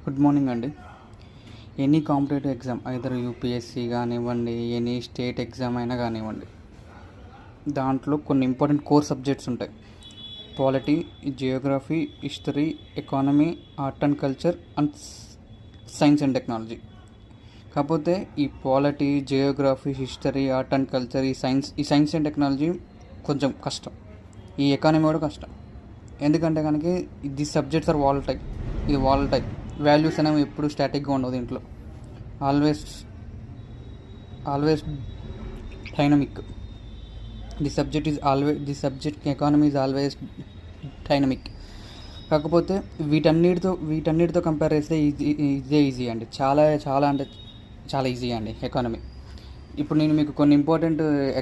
Good morning అండి. Any competitive exam either UPSC కానివ్వండి, any state exam అయినా కానివ్వండి, దాంట్లో కొన్ని ఇంపార్టెంట్ కోర్ సబ్జెక్ట్స్ ఉంటాయి. Polity, Geography, history, economy, art and culture and science and technology. కాకపోతే ఈ polity, Geography, history, art and culture, ఈ సైన్స్ అండ్ టెక్నాలజీ కొంచెం కష్టం. ఈ ఎకానమీ కూడా కష్టం. ఎందుకంటే కనుక ది సబ్జెక్ట్స్ ఆర్ వాలటైల్. ఇది వాలటైల్. వాల్యూస్ అనేవి ఎప్పుడు స్టాటిక్గా ఉండవు. దీంట్లో always dynamic. The subject economy is always dynamic. కాకపోతే వీటన్నిటితో కంపేర్ చేస్తే ఇదే ఈజీ అండి. చాలా అంటే చాలా ఈజీ అండి ఎకానమీ. ఇప్పుడు నేను మీకు కొన్ని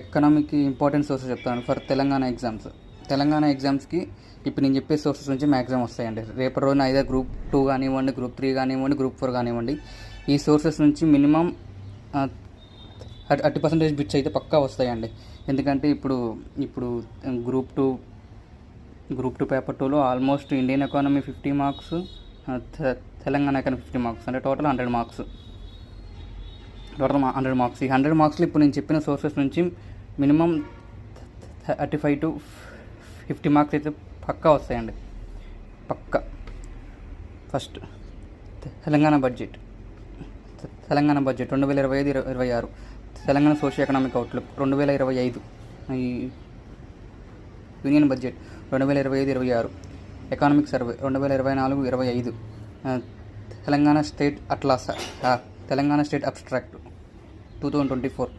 ఎకనామిక్ ఇంపార్టెంట్ సోర్సెస్ చెప్తాను ఫర్ తెలంగాణ ఎగ్జామ్స్కి. ఇప్పుడు నేను చెప్పే సోర్సెస్ నుంచి మ్యాక్సిమం వస్తాయండి. రేపటి రోజున అయితే గ్రూప్ 2 కానివ్వండి, గ్రూప్ 3 కానివ్వండి, గ్రూప్ 4 కానివ్వండి, ఈ సోర్సెస్ నుంచి మినిమం 30% బిట్స్ అయితే పక్కా వస్తాయండి. ఎందుకంటే ఇప్పుడు గ్రూప్ టూ పేపర్ 2లో almost Indian economy 50 marks, Telangana economy 50 marks, అంటే టోటల్ 100 మార్క్స్. ఈ 100 మార్క్స్లో ఇప్పుడు నేను చెప్పిన సోర్సెస్ నుంచి మినిమం 35 to 50 మార్క్స్ అయితే పక్కా వస్తాయండి. పక్కా. First Telangana budget 2025-26, Telangana socio economic outlook 2025, ఈ union budget 2025-26, economic survey 2024-25, Telangana state atlas, Telangana state abstract 2024,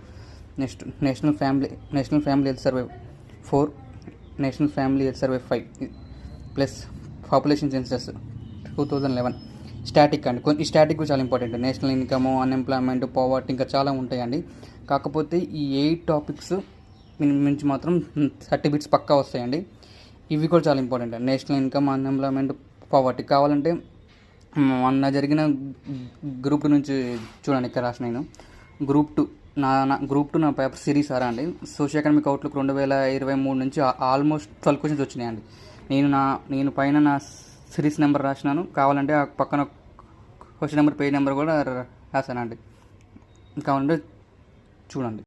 next national family health survey 4, national family health survey 5, plus population census 2011. Static అండి. ఈ స్టాటిక్ చాలా important. National income, unemployment, poverty, ఇంకా చాలా ఉంటాయండి. కాకపోతే ఈ 8 topics నుంచి మాత్రం 30 బిట్స్ పక్కా వస్తాయండి. ఇవి కూడా చాలా important. National income, unemployment, poverty కావాలంటే మొన్న జరిగిన గ్రూప్ నుంచి చూడండి. ఇక్కడ రాసిన నేను గ్రూప్ 2 నా పేపర్ సిరీస్ అండి. సోషియో ఎకనామిక్ అవుట్లుక్ 2023 నుంచి ఆల్మోస్ట్ 12 క్వశ్చన్స్ వచ్చినాయండి. నేను పైన నా సిరీస్ నెంబర్ రాసినాను. కావాలంటే ఆ పక్కన క్వశ్చన్ నెంబర్, పేజ్ నెంబర్ కూడా రాశానండి. కావాలంటే చూడండి.